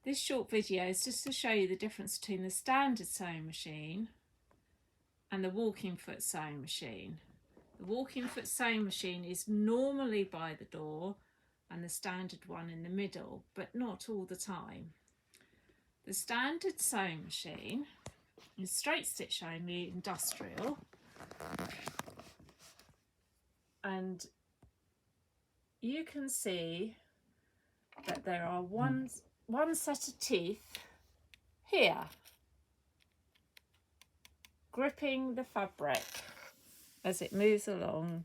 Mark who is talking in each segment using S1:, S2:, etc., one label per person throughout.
S1: This short video is just to show you the difference between the standard sewing machine and the walking foot sewing machine. The walking foot sewing machine is normally by the door and the standard one in the middle, but not all the time. The standard sewing machine is straight stitch only, industrial, and you can see that there are one set of teeth here gripping the fabric as it moves along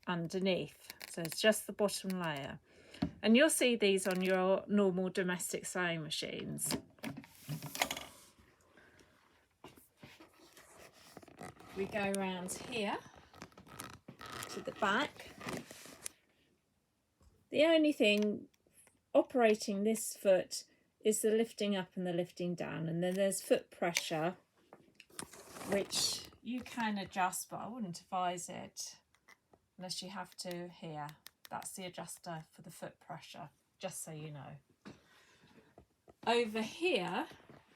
S1: underneath. So it's just the bottom layer, and you'll see these on your normal domestic sewing machines. We go around here to the back. The only thing operating this foot is the lifting up and the lifting down, and then there's foot pressure, which you can adjust, but I wouldn't advise it unless you have to here. That's the adjuster for the foot pressure, just so you know. Over here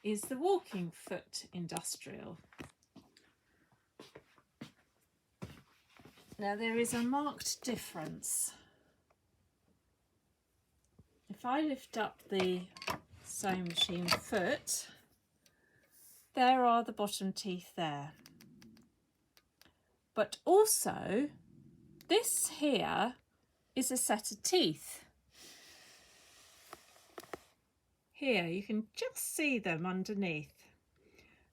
S1: is the walking foot industrial. Now there is a marked difference. If I lift up the sewing machine foot, there are the bottom teeth there. But also, this here is a set of teeth. Here, you can just see them underneath.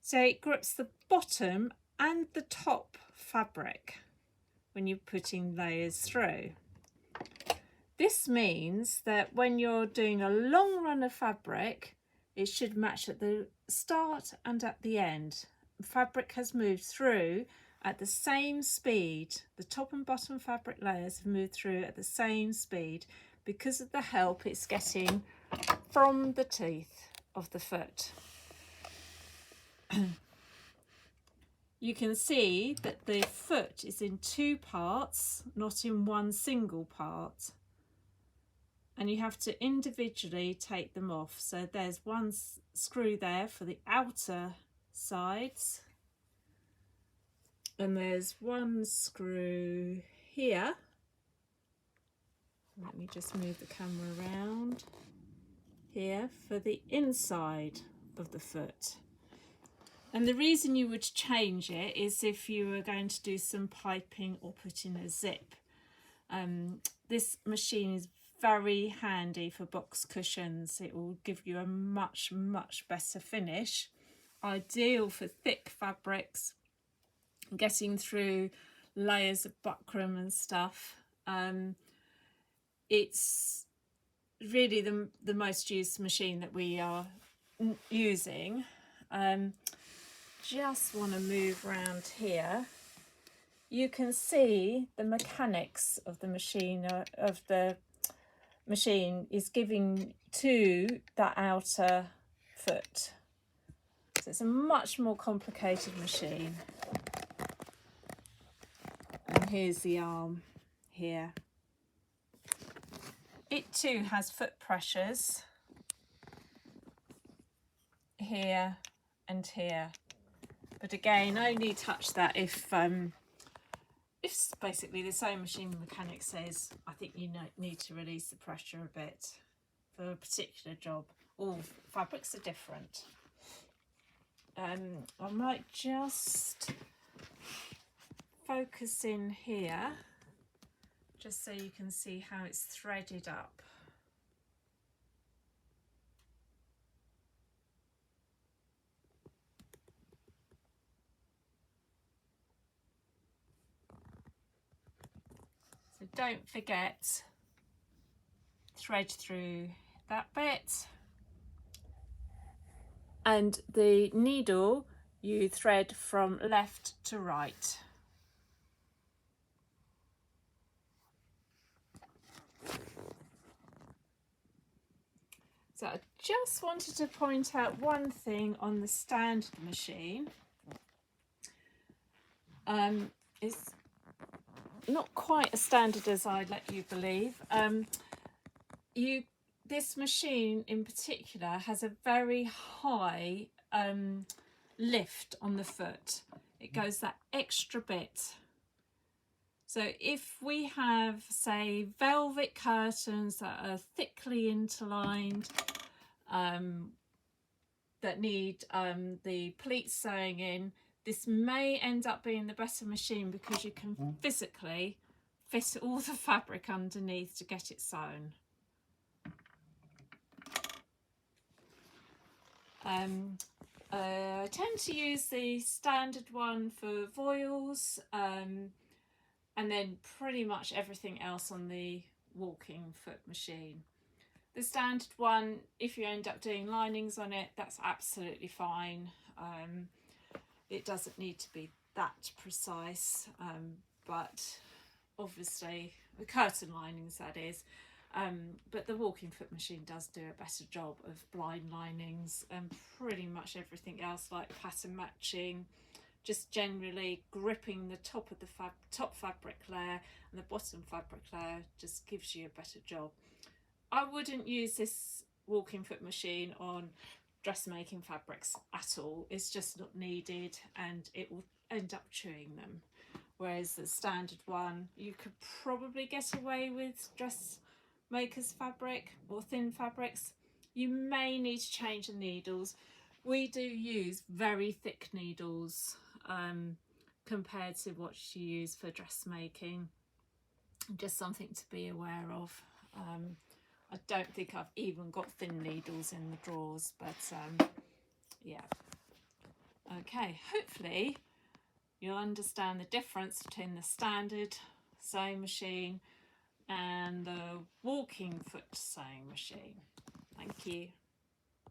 S1: So it grips the bottom and the top fabric when you're putting layers through. This means that when you're doing a long run of fabric, it should match at the start and at the end. Fabric has moved through at the same speed. The top and bottom fabric layers have moved through at the same speed because of the help it's getting from the teeth of the foot. You can see that the foot is in two parts, not in one single part. And you have to individually take them off. So there's one screw there for the outer sides, and there's one screw here. Let me just move the camera around here for the inside of the foot. And the reason you would change it is if you were going to do some piping or put in a zip. This machine is very handy for box cushions. It will give you a much better finish. Ideal for thick fabrics, getting through layers of buckram and stuff. It's really the most used machine that we are using. Just want to move around here. You can see the mechanics of the machine, is giving to that outer foot. So it's a much more complicated machine. And here's the arm here. It too has foot pressures here and here. But again, only touch that if basically the sewing machine mechanic says, I think you need to release the pressure a bit for a particular job. All fabrics are different. I might just focus in here, just so you can see how it's threaded up. So don't forget, thread through that bit, and the needle you thread from left to right. So I just wanted to point out one thing on the standard machine. It's not quite as standard as I'd let you believe. this machine in particular has a very high lift on the foot. It goes that extra bit. So if we have, say, velvet curtains that are thickly interlined, that need the pleats sewing in, this may end up being the better machine because you can physically fit all the fabric underneath to get it sewn. I tend to use the standard one for voiles, and then pretty much everything else on the walking foot machine. The standard one, if you end up doing linings on it, that's absolutely fine. It doesn't need to be that precise, but obviously the curtain linings, that is. But the walking foot machine does do a better job of blind linings and pretty much everything else, like pattern matching, just generally gripping the top of the top fabric layer and the bottom fabric layer just gives you a better job. I wouldn't use this walking foot machine on dressmaking fabrics at all. It's just not needed and it will end up chewing them. Whereas the standard one, you could probably get away with dressmakers fabric or thin fabrics. You may need to change the needles. We do use very thick needles compared to what you use for dressmaking. Just something to be aware of. I don't think I've even got thin needles in the drawers, but yeah. Okay, hopefully you'll understand the difference between the standard sewing machine and the walking foot sewing machine. Thank you.